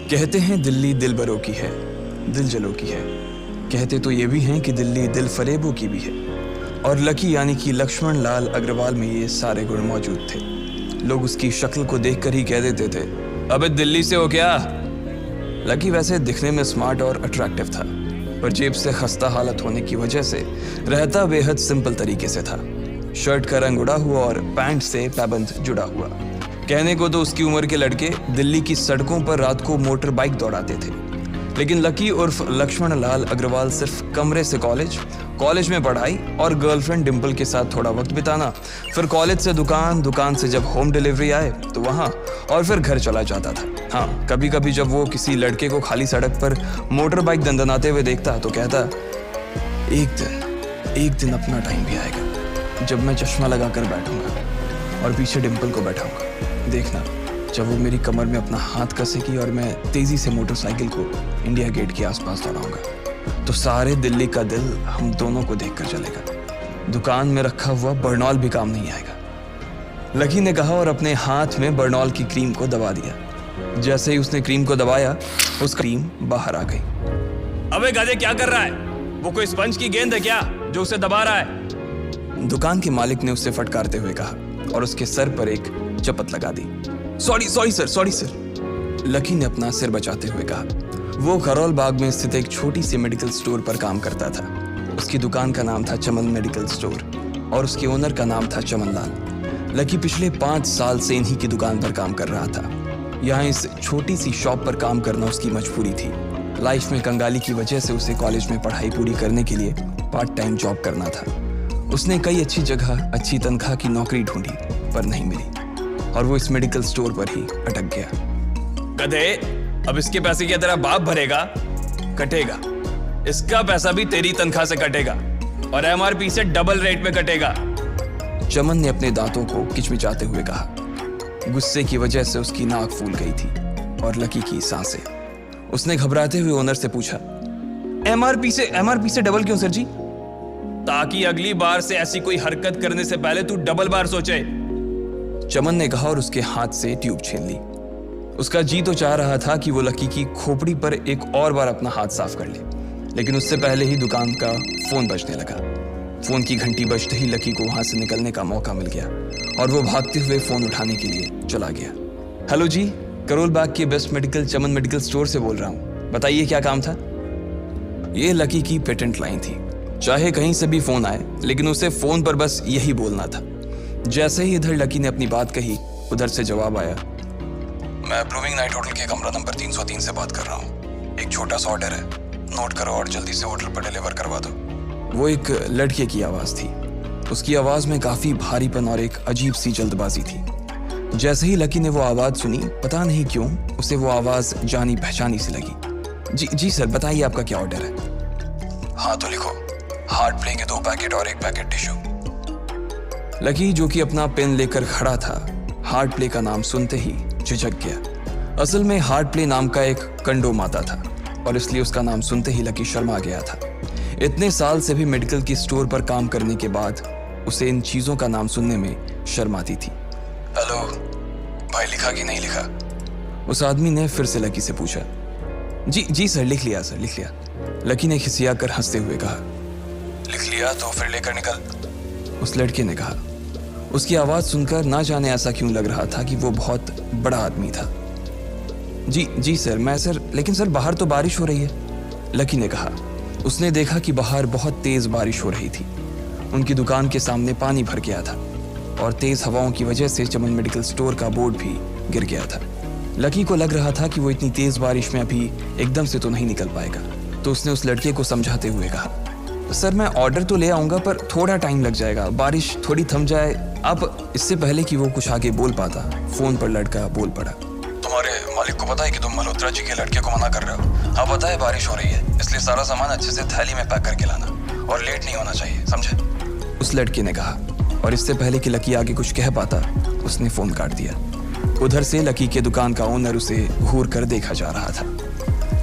कहते हैं दिल्ली दिल बरों की है, दिल जलों की है। कहते तो ये भी हैं कि दिल्ली दिल फरेबों की भी है। और लकी यानी कि लक्ष्मण लाल अग्रवाल में ये सारे गुण मौजूद थे। लोग उसकी शक्ल को देखकर ही कह देते थे, अबे दिल्ली से हो क्या? लकी वैसे दिखने में स्मार्ट और अट्रैक्टिव था, पर जेब से खस्ता हालत होने की वजह से रहता बेहद सिंपल तरीके से था। शर्ट का रंग उड़ा हुआ और पैंट से पैबंद जुड़ा हुआ। कहने को तो उसकी उम्र के लड़के दिल्ली की सड़कों पर रात को मोटर बाइक दौड़ाते थे, लेकिन लकी उर्फ लक्ष्मण लाल अग्रवाल सिर्फ कमरे से कॉलेज में पढ़ाई और गर्लफ्रेंड डिम्पल के साथ थोड़ा वक्त बिताना, फिर कॉलेज से दुकान, दुकान से जब होम डिलीवरी आए तो वहाँ, और फिर घर चला जाता था। हाँ, कभी कभी जब वो किसी लड़के को खाली सड़क पर मोटर बाइक दंदनाते हुए देखता तो कहता, एक दिन अपना टाइम भी आएगा जब मैं चश्मा लगाकर बैठूंगा और पीछे डिम्पल को बैठाऊंगा। देखना, जब वो मेरी कमर में अपना हाथ कसेगी और मैं तेजी से मोटरसाइकिल को इंडिया गेट के आसपास दौड़ाऊंगा तो सारे दिल्ली का दिल हम दोनों को देखकर चलेगा। दुकान में रखा हुआ बर्नॉल भी काम नहीं आएगा। लकी ने कहा और अपने हाथ में बर्नॉल की क्रीम को दबा दिया। जैसे ही उसने क्रीम को दबाया, उसका क्रीम बाहर आ गई। अबे गधे, क्या कर रहा है? वो कोई स्पंज की गेंद है क्या जो उसे दबा रहा है? दुकान के मालिक ने उससे फटकारते हुए कहा और उसके सर पर एक चपत लगा दी। Sorry sir. लकी ने अपना सिर बचाते हुए कहा। वो करोल बाग में स्थित एक छोटी सी मेडिकल स्टोर पर काम करता था। उसकी दुकान का नाम था चमन मेडिकल स्टोर और उसके ओनर का नाम था चमन लाल। लकी पिछले 5 साल से इन्हीं की दुकान पर काम कर रहा था। यहाँ इस छोटी सी शॉप पर काम करना उसकी मजबूरी थी। लाइफ में कंगाली की वजह से उसे कॉलेज में पढ़ाई पूरी करने के लिए पार्ट टाइम जॉब करना था। उसने कई अच्छी जगह अच्छी तनख्वाह की नौकरी ढूंढी पर नहीं मिली और वो इस मेडिकल स्टोर पर ही अटक गया। गधे, अब इसके पैसे क्या तेरा बाप भरेगा? कटेगा। इसका पैसा भी तेरी तनख्वाह से कटेगा और एमआरपी से डबल रेट में कटेगा। चमन ने अपने दांतों को किचमिचाते हुए कहा। गुस्से की वजह से उसकी नाक फूल गई थी और लकी की सांसें। उसने घबराते हुए ओनर से पूछा, एमआरपी से डबल क्यों सर जी? ताकि अगली बार से ऐसी कोई हरकत करने से पहले तू डबल बार सोचे। चमन ने कहा और उसके हाथ से ट्यूब छीन ली। उसका जी तो चाह रहा था कि वो लकी की खोपड़ी पर एक और बार अपना हाथ साफ कर ले, लेकिन उससे पहले ही दुकान का फोन बजने लगा। फोन की घंटी बजते ही लकी को वहां से निकलने का मौका मिल गया और वो भागते हुए फोन उठाने के लिए चला गया। हेलो जी, करोल बाग के बेस्ट मेडिकल चमन मेडिकल स्टोर से बोल रहा हूँ, बताइए क्या काम था? ये लकी की पेटेंट लाइन थी। चाहे कहीं से भी फोन आए, लेकिन उसे फोन पर बस यही बोलना था। जैसे ही इधर लकी ने अपनी बात कही, उधर से जवाब आया, मैं ब्लूमिंग नाइट होटल के कमरा नंबर 303 से बात कर रहा हूँ। एक छोटा सा ऑर्डर है, नोट करो और जल्दी से होटल पर डिलीवर करवा दो। वो एक लड़के की आवाज़ थी। उसकी आवाज़ में काफ़ी भारीपन और एक अजीब सी जल्दबाजी थी। जैसे ही लकी ने वो आवाज़ सुनी, पता नहीं क्यों उसे वो आवाज़ जानी पहचानी सी लगी। जी सर, बताइए आपका क्या ऑर्डर है? हाँ तो लिखो, हार्ट प्ले के 2 पैकेट और 1 पैकेट टिश्यू। लकी, जो कि अपना पेन लेकर खड़ा था, हार्ट प्ले का नाम सुनते ही झिझक गया। असल में हार्ट प्ले नाम का एक कंडोम आता था और इसलिए उसका नाम सुनते ही लकी शर्मा गया था। इतने साल से भी मेडिकल की स्टोर पर काम करने के बाद उसे इन चीज़ों का नाम सुनने में शर्म आती थी। हेलो भाई, लिखा कि नहीं लिखा? उस आदमी ने फिर से लकी से पूछा। जी सर, लिख लिया सर, लिख लिया। लकी ने खिसिया कर हंसते हुए कहा। लिख लिया तो फिर लेकर निकल, उस लड़के ने कहा। उसकी आवाज़ सुनकर ना जाने ऐसा क्यों लग रहा था कि वो बहुत बड़ा आदमी था। जी सर, मैं सर, लेकिन सर बाहर तो बारिश हो रही है, लकी ने कहा। उसने देखा कि बाहर बहुत तेज़ बारिश हो रही थी। उनकी दुकान के सामने पानी भर गया था और तेज़ हवाओं की वजह से चमन मेडिकल स्टोर का बोर्ड भी गिर गया था। लकी को लग रहा था कि वो इतनी तेज़ बारिश में अभी एकदम से तो नहीं निकल पाएगा, तो उसने उस लड़के को समझाते हुए कहा, सर मैं ऑर्डर तो ले आऊँगा पर थोड़ा टाइम लग जाएगा, बारिश थोड़ी थम जाए आप। इससे पहले कि वो कुछ आगे बोल पाता, फ़ोन पर लड़का बोल पड़ा। तुम्हारे मालिक को पता है कि तुम मल्होत्रा जी के लड़के को मना कर रहे हो? हाँ पता है, बारिश हो रही है, इसलिए सारा सामान अच्छे से थैली में पैक करके लाना और लेट नहीं होना चाहिए, समझे? उस लड़के ने कहा और इससे पहले कि लकी आगे कुछ कह पाता, उसने फ़ोन काट दिया। उधर से लकी के दुकान का ओनर उसे घूर कर देखा जा रहा था।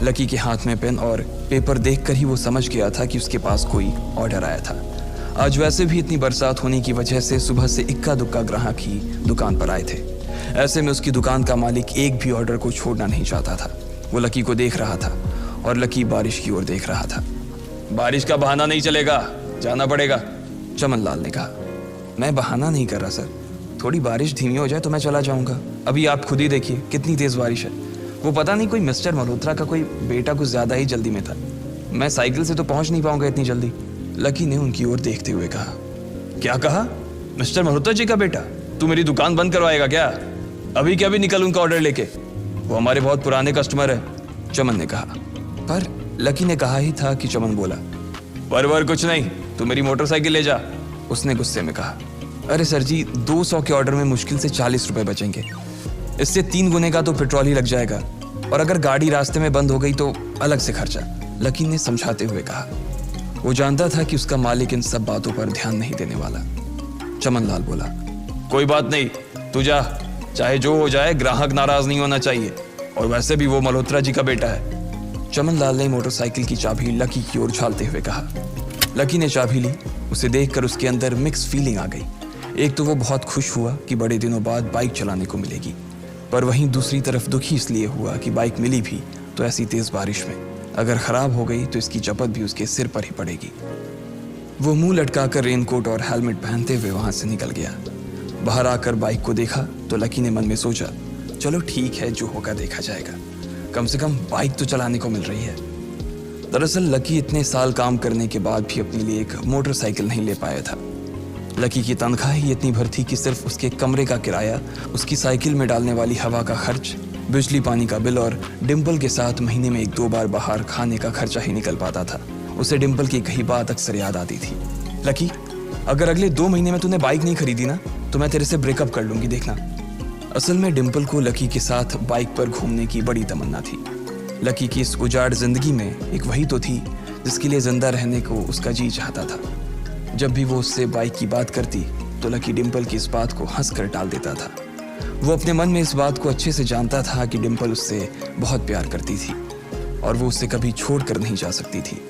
लकी के हाथ में पेन और पेपर देखकर ही वो समझ गया था कि उसके पास कोई ऑर्डर आया था। आज वैसे भी इतनी बरसात होने की वजह से सुबह से इक्का दुक्का ग्राहक ही दुकान पर आए थे। ऐसे में उसकी दुकान का मालिक एक भी ऑर्डर को छोड़ना नहीं चाहता था। वो लकी को देख रहा था और लकी बारिश की ओर देख रहा था। बारिश का बहाना नहीं चलेगा, जाना पड़ेगा, चमन लाल ने कहा। मैं बहाना नहीं कर रहा सर, थोड़ी बारिश धीमी हो जाए तो मैं चला जाऊंगा। अभी आप खुद ही देखिए कितनी तेज बारिश है। वो पता नहीं कोई मिस्टर मल्होत्रा का कोई बेटा कुछ ज्यादा ही जल्दी में था, मैं साइकिल से तो पहुंच नहीं पाऊंगा इतनी जल्दी। लकी ने उनकी ओर देखते हुए कहा। क्या कहा? मिस्टर मल्होत्रा जी का बेटा? तू मेरी दुकान बंद करवाएगा क्या? अभी क्या भी निकल उनका ऑर्डर लेके, वो हमारे बहुत पुराने कस्टमर है, चमन ने कहा। पर लकी ने कहा ही था कि चमन बोला। पर कुछ नहीं, तू मेरी मोटरसाइकिल ले जा, उसने गुस्से में कहा। अरे सर जी, 200 के ऑर्डर में मुश्किल से 40 रुपए बचेंगे, इससे 3 गुने का तो पेट्रोल ही लग जाएगा, और अगर गाड़ी रास्ते में बंद हो गई तो अलग से खर्चा, लकी ने समझाते हुए कहा। वो जानता था कि उसका मालिक इन सब बातों पर ध्यान नहीं देने वाला। चमन लाल बोला। कोई बात नहीं, तू जा, चाहे जो हो जाए ग्राहक नाराज नहीं होना चाहिए, और वैसे भी वो मल्होत्रा जी का बेटा है। चमन लाल ने मोटरसाइकिल की चाबी लकी की ओर उछालते हुए कहा। लकी ने चाबी ली। उसे देखकर उसके अंदर मिक्स फीलिंग आ गई। एक तो वो बहुत खुश हुआ कि बड़े दिनों बाद बाइक चलाने को मिलेगी, पर वहीं दूसरी तरफ दुखी इसलिए हुआ कि बाइक मिली भी तो ऐसी तेज बारिश में, अगर खराब हो गई तो इसकी चपत भी उसके सिर पर ही पड़ेगी। वो मुंह लटकाकर रेनकोट और हेलमेट पहनते हुए वहां से निकल गया। बाहर आकर बाइक को देखा तो लकी ने मन में सोचा, चलो ठीक है, जो होगा देखा जाएगा, कम से कम बाइक तो चलाने को मिल रही है। दरअसल लकी इतने साल काम करने के बाद भी अपने लिए एक मोटरसाइकिल नहीं ले पाया था। लकी की तनख्वाह ही इतनी भर थी कि सिर्फ उसके कमरे का किराया, उसकी साइकिल में डालने वाली हवा का खर्च, बिजली पानी का बिल और डिम्पल के साथ महीने में 1-2 बार बाहर खाने का खर्चा ही निकल पाता था। उसे डिम्पल की कही बात अक्सर याद आती थी। लकी, अगर अगले 2 महीने में तूने बाइक नहीं खरीदी ना तो मैं तेरे से ब्रेकअप कर लूंगी, देखना। असल में डिम्पल को लकी के साथ बाइक पर घूमने की बड़ी तमन्ना थी। लकी की इस उजाड़ जिंदगी में एक वही तो थी जिसके लिए जिंदा रहने को उसका जी चाहता था। जब भी वो उससे बाइक की बात करती तो लकी डिम्पल की इस बात को हंसकर टाल देता था। वो अपने मन में इस बात को अच्छे से जानता था कि डिम्पल उससे बहुत प्यार करती थी और वो उससे कभी छोड़ कर नहीं जा सकती थी।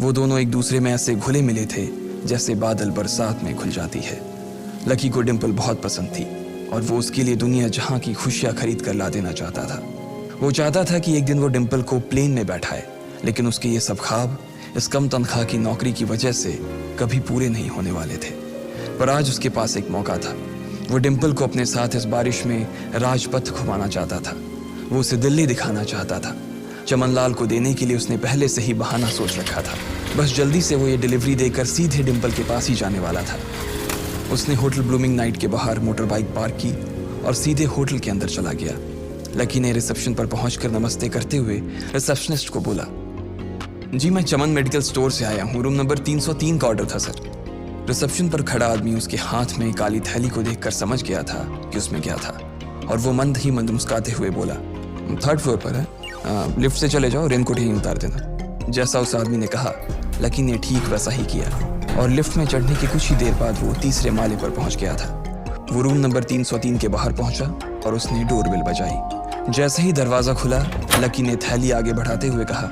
वो दोनों एक दूसरे में ऐसे घुले मिले थे जैसे बादल बरसात में घुल जाती है। लकी को डिम्पल बहुत पसंद थी और वो उसके लिए दुनिया जहां की खुशियां खरीद कर ला देना चाहता था। वो चाहता था कि एक दिन वो डिम्पल को प्लेन में बैठाए, लेकिन उसके ये सब ख्वाब इस कम तनख्वाह की नौकरी की वजह से कभी पूरे नहीं होने वाले थे। पर आज उसके पास एक मौका था। वो डिम्पल को अपने साथ इस बारिश में राजपथ घुमाना चाहता था। वो उसे दिल्ली दिखाना चाहता था। चमन लाल को देने के लिए उसने पहले से ही बहाना सोच रखा था। बस जल्दी से वो ये डिलीवरी देकर सीधे डिम्पल के पास ही जाने वाला था। उसने होटल ब्लूमिंग नाइट के बाहर मोटर बाइक पार्क की और सीधे होटल के अंदर चला गया। लकी ने रिसेप्शन पर पहुंचकर नमस्ते करते हुए रिसेप्शनिस्ट को बोला, जी मैं चमन मेडिकल स्टोर से आया हूँ, रूम नंबर 303 का ऑर्डर था सर। रिसेप्शन पर खड़ा आदमी उसके हाथ में काली थैली को देखकर समझ गया था कि उसमें क्या था और वो मंद ही मंद मुस्कुराते हुए बोला, 3rd फ्लोर पर है, लिफ्ट से चले जाओ, रेनकोट ही उतार देना। जैसा उस आदमी ने कहा लकी ने ठीक वैसा ही किया और लिफ्ट में चढ़ने की कुछ ही देर बाद वो 3रे माले पर पहुंच गया था। वो रूम नंबर 303 के बाहर पहुंचा और उसने डोरबेल बजाई। जैसे ही दरवाजा खुला लकी ने थैली आगे बढ़ाते हुए कहा,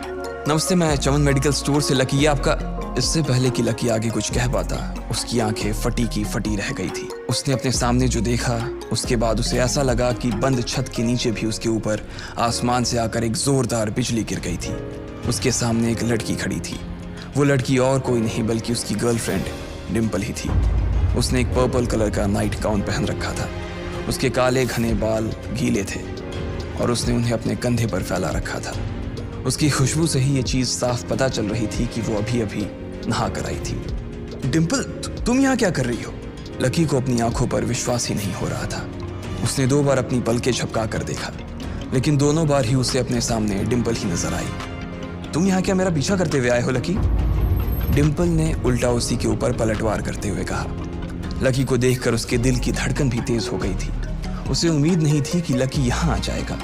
नमस्ते, मैं चमन मेडिकल स्टोर से लकी, ये आपका। इससे पहले कि लकी आगे कुछ कह पाता उसकी आंखें फटी की फटी रह गई थी। उसने अपने सामने जो देखा उसके बाद उसे ऐसा लगा कि बंद छत के नीचे भी उसके ऊपर आसमान से आकर एक जोरदार बिजली गिर गई थी। उसके सामने एक लड़की खड़ी थी। वो लड़की और कोई नहीं बल्कि उसकी गर्लफ्रेंड डिम्पल ही थी। उसने एक पर्पल कलर का नाइट गाउन पहन रखा था। उसके काले घने बाल गीले थे और उसने उन्हें अपने कंधे पर फैला रखा था। उसकी खुशबू से ही ये चीज साफ पता चल रही थी कि वो अभी अभी नहा कर आई थी। डिम्पल, तुम यहाँ क्या कर रही हो? लकी को अपनी आंखों पर विश्वास ही नहीं हो रहा था। उसने 2 बार अपनी पलकें झपका कर देखा, लेकिन दोनों बार ही उसे अपने सामने डिम्पल ही नजर आई। तुम यहाँ क्या मेरा पीछा करते हुए आए हो लकी? डिम्पल ने उल्टा उसी के ऊपर पलटवार करते हुए कहा। लकी को देखकर उसके दिल की धड़कन भी तेज हो गई थी। उसे उम्मीद नहीं थी कि लकी यहाँ आ जाएगा।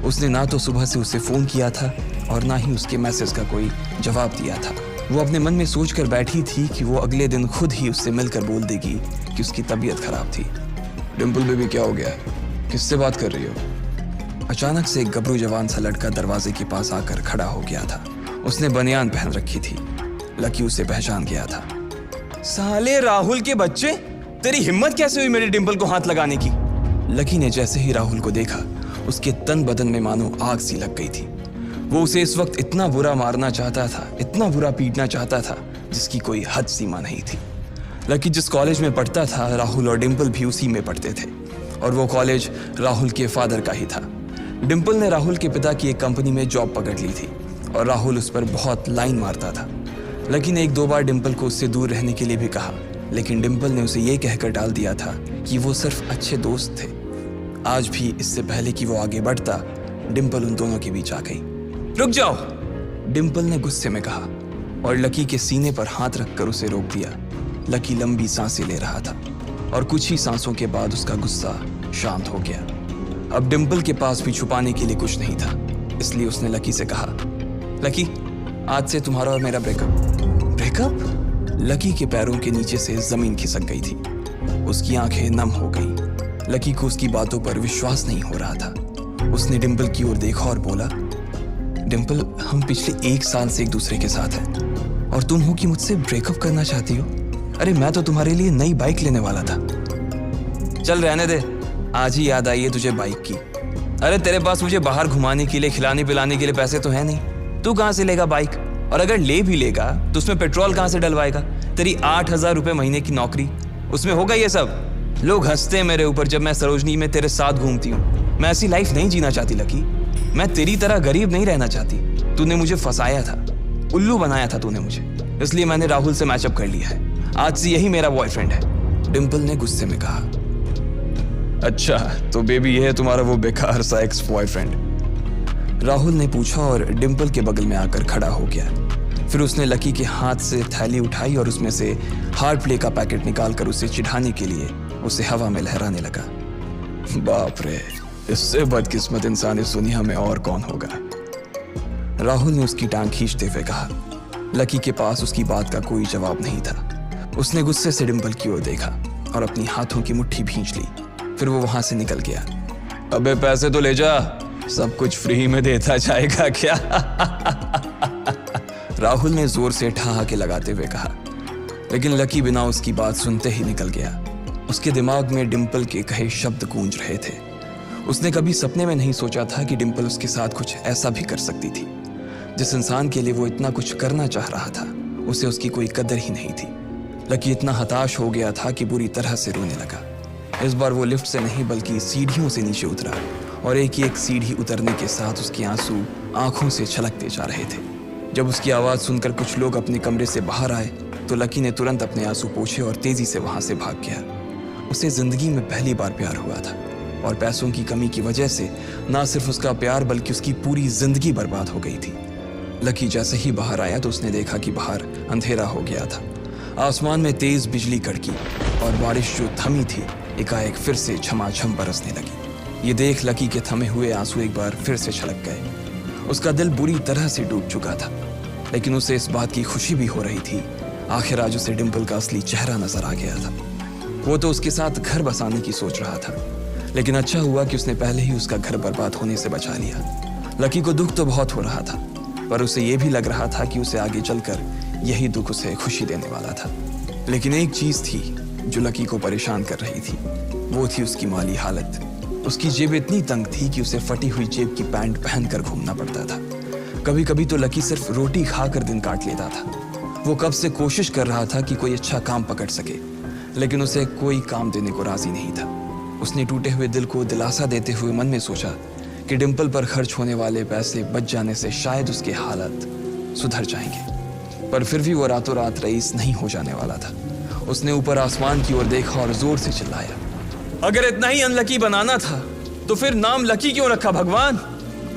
उसने ना तो सुबह से उसे फोन किया था और ना ही उसके मैसेज का कोई जवाब दिया था। वो अपने मन में सोच कर बैठी थी कि वो अगले दिन खुद ही उससे मिलकर बोल देगी कि उसकी तबीयत खराब थी। डिम्पल बेबी, क्या हो गया है? किससे बात कर रही हो? अचानक से एक गबरू जवान सा लड़का दरवाजे के पास आकर खड़ा हो गया था। उसने बनियान पहन रखी थी। लकी उसे पहचान गया था। साले राहुल के बच्चे, तेरी हिम्मत कैसे हुई मेरी डिम्पल को हाथ लगाने की? लकी ने जैसे ही राहुल को देखा उसके तन बदन में मानो आग सी लग गई थी। वो उसे इस वक्त इतना बुरा मारना चाहता था, इतना बुरा पीटना चाहता था जिसकी कोई हद सीमा नहीं थी। लकी जिस कॉलेज में पढ़ता था, राहुल और डिम्पल भी उसी में पढ़ते थे और वो कॉलेज राहुल के फादर का ही था। डिम्पल ने राहुल के पिता की एक कंपनी में जॉब पकड़ ली थी और राहुल उस पर बहुत लाइन मारता था। लकी ने एक दो बार डिम्पल को उससे दूर रहने के लिए भी कहा, लेकिन डिम्पल ने उसे ये कहकर टाल दिया था कि वो सिर्फ अच्छे दोस्त थे। आज भी इससे पहले कि वो आगे बढ़ता, डिम्पल उन दोनों के बीच आ गई। रुक जाओ, डिम्पल ने गुस्से में कहा और लकी के सीने पर हाथ रखकर उसे रोक दिया। लकी लंबी सांसें ले रहा था और कुछ ही सांसों के बाद उसका गुस्सा शांत हो गया। अब डिम्पल के पास भी छुपाने के लिए कुछ नहीं था, इसलिए उसने लकी से कहा, लकी, आज से तुम्हारा और मेरा ब्रेकअप? लकी के पैरों के नीचे से जमीन खिसक गई थी। उसकी आंखें नम हो गई। लकी को उसकी बातों पर विश्वास नहीं हो रहा था। उसने डिम्पल की ओर देखा और बोला, डिम्पल, हम पिछले 1 साल से एक दूसरे के साथ हैं और तुम हो कि मुझसे ब्रेकअप करना चाहती हो? अरे मैं तो तुम्हारे लिए नई बाइक लेने वाला था। चल रहने दे, आज ही याद आई है तुझे बाइक की। अरे तेरे पास मुझे बाहर घुमाने के लिए, खिलाने पिलाने के लिए पैसे तो है नहीं। तू कहाँ से लेगा बाइक? और अगर ले भी लेगा तो उसमें पेट्रोल कहाँ से डलवाएगा? तेरी 8,000 रुपये महीने की नौकरी, उसमें होगा ये सब? लोग हंसते हैं मेरे ऊपर जब मैं सरोजनी में तेरे साथ घूमती हूँ। मैं ऐसी लाइफ नहीं जीना चाहती लकी। मैं तेरी तरह गरीब नहीं रहना चाहती। तूने मुझे फंसाया था, उल्लू बनाया था तूने मुझे, इसलिए मैंने राहुल से मैचअप कर लिया है। आज से यही मेरा बॉयफ्रेंड है, डिम्पल ने गुस्से में कहा। अच्छा, तो बेबी ये है तुम्हारा वो बेकार सा एक्स बॉयफ्रेंड? राहुल ने पूछा और डिम्पल के बगल में आकर खड़ा हो गया। फिर उसने लकी के हाथ से थैली उठाई और उसमें से हार्ड प्ले का पैकेट निकालकर उसे चिढ़ाने के लिए उसे हवा में लहराने लगा। बाप रे, इससे बदकिस्मत इंसान इस दुनिया में और कौन होगा? राहुल ने उसकी टांग खींचते हुए कहा। लकी के पास उसकी बात का कोई जवाब नहीं था। उसने गुस्से से डिम्पल की ओर देखा और अपनी हाथों की मुट्ठी भींच ली। फिर वो वहां से निकल गया। अबे पैसे तो ले जा, सब कुछ फ्री में देता जाएगा क्या? राहुल ने जोर से ठहाके लगाते हुए कहा, लेकिन लकी बिना उसकी बात सुनते ही निकल गया। उसके दिमाग में डिम्पल के कहे शब्द गूंज रहे थे। उसने कभी सपने में नहीं सोचा था कि डिम्पल उसके साथ कुछ ऐसा भी कर सकती थी। जिस इंसान के लिए वो इतना कुछ करना चाह रहा था, उसे उसकी कोई कदर ही नहीं थी। लकी इतना हताश हो गया था कि बुरी तरह से रोने लगा। इस बार वो लिफ्ट से नहीं बल्कि सीढ़ियों से नीचे उतरा और एक सीढ़ी उतरने के साथ उसके आंसू आंखों से छलकते जा रहे थे। जब उसकी आवाज़ सुनकर कुछ लोग अपने कमरे से बाहर आए तो लकी ने तुरंत अपने आंसू पोंछे और तेजी से वहां से भाग गया। उसे जिंदगी में पहली बार प्यार हुआ था और पैसों की कमी की वजह से ना सिर्फ उसका प्यार बल्कि उसकी पूरी जिंदगी बर्बाद हो गई थी। लकी जैसे ही बाहर आया तो उसने देखा कि बाहर अंधेरा हो गया था। आसमान में तेज बिजली कड़की और बारिश जो थमी थी एकाएक फिर से झमाझम बरसने लगी। ये देख लकी के थमे हुए आंसू एक बार फिर से छलक गए। उसका दिल बुरी तरह से डूब चुका था, लेकिन उसे इस बात की खुशी भी हो रही थी। आखिर आज उसे डिम्पल का असली चेहरा नजर आ गया था। वो तो उसके साथ घर बसाने की सोच रहा था, लेकिन अच्छा हुआ कि उसने पहले ही उसका घर बर्बाद होने से बचा लिया। लकी को दुख तो बहुत हो रहा था, पर उसे ये भी लग रहा था कि उसे आगे चलकर यही दुख उसे खुशी देने वाला था। लेकिन एक चीज थी जो लकी को परेशान कर रही थी, वो थी उसकी माली हालत। उसकी जेब इतनी तंग थी कि उसे फटी हुई जेब की पैंट पहनकर घूमना पड़ता था। कभी कभी तो लकी सिर्फ रोटी खाकर दिन काट लेता था। वो कब से कोशिश कर रहा था कि कोई अच्छा काम पकड़ सके, लेकिन उसे कोई काम देने को राजी नहीं था। उसने टूटे हुए दिल को दिलासा देते हुए मन में सोचा कि डिम्पल पर खर्च होने वाले पैसे बच जाने से शायद उसके हालत सुधर जाएंगे, पर फिर भी वो रातों रात रईस नहीं हो जाने वाला था। उसने ऊपर आसमान की ओर देखा और जोर से चिल्लाया, अगर इतना ही अनलकी बनाना था तो फिर नाम लकी क्यों रखा भगवान?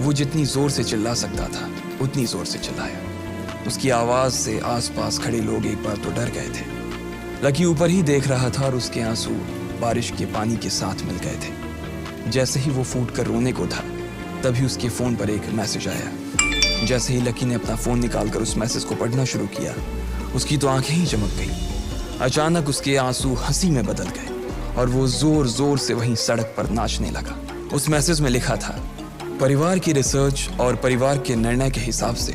वो जितनी जोर से चिल्ला सकता था उतनी जोर से चिल्लाया। उसकी आवाज से आसपास खड़े लोग एक बार तो डर गए थे। लकी ऊपर ही देख रहा था और उसके आंसू बारिश के पानी के साथ मिल गए थे। जैसे ही वो फूट कर रोने को था, तभी उसके फोन पर एक मैसेज आया। जैसे ही लकी ने अपना फोन निकालकर उस मैसेज को पढ़ना शुरू किया, उसकी तो आंखें ही चमक गई। अचानक उसके आंसू हंसी में बदल गए और वो जोर जोर से वहीं सड़क पर नाचने लगा। उस मैसेज में लिखा था, परिवार की रिसर्च और परिवार के निर्णय के हिसाब से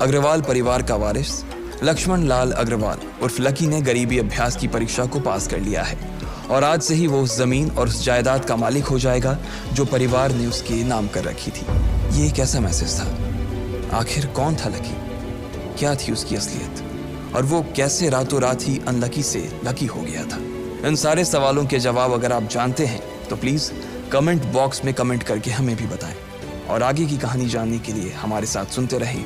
अग्रवाल परिवार का वारिस लक्ष्मण लाल अग्रवाल उर्फ लकी ने गरीबी अभ्यास की परीक्षा को पास कर लिया है और आज से ही वो उस जमीन और उस जायदाद का मालिक हो जाएगा जो परिवार ने उसके नाम कर रखी थी। ये एक ऐसा मैसेज था आखिर कौन था लकी? क्या थी उसकी असलियत? और वो कैसे रातों रात ही अनलकी से लकी हो गया था? इन सारे सवालों के जवाब अगर आप जानते हैं तो प्लीज़ कमेंट बॉक्स में कमेंट करके हमें भी बताएं। और आगे की कहानी जानने के लिए हमारे साथ सुनते रहें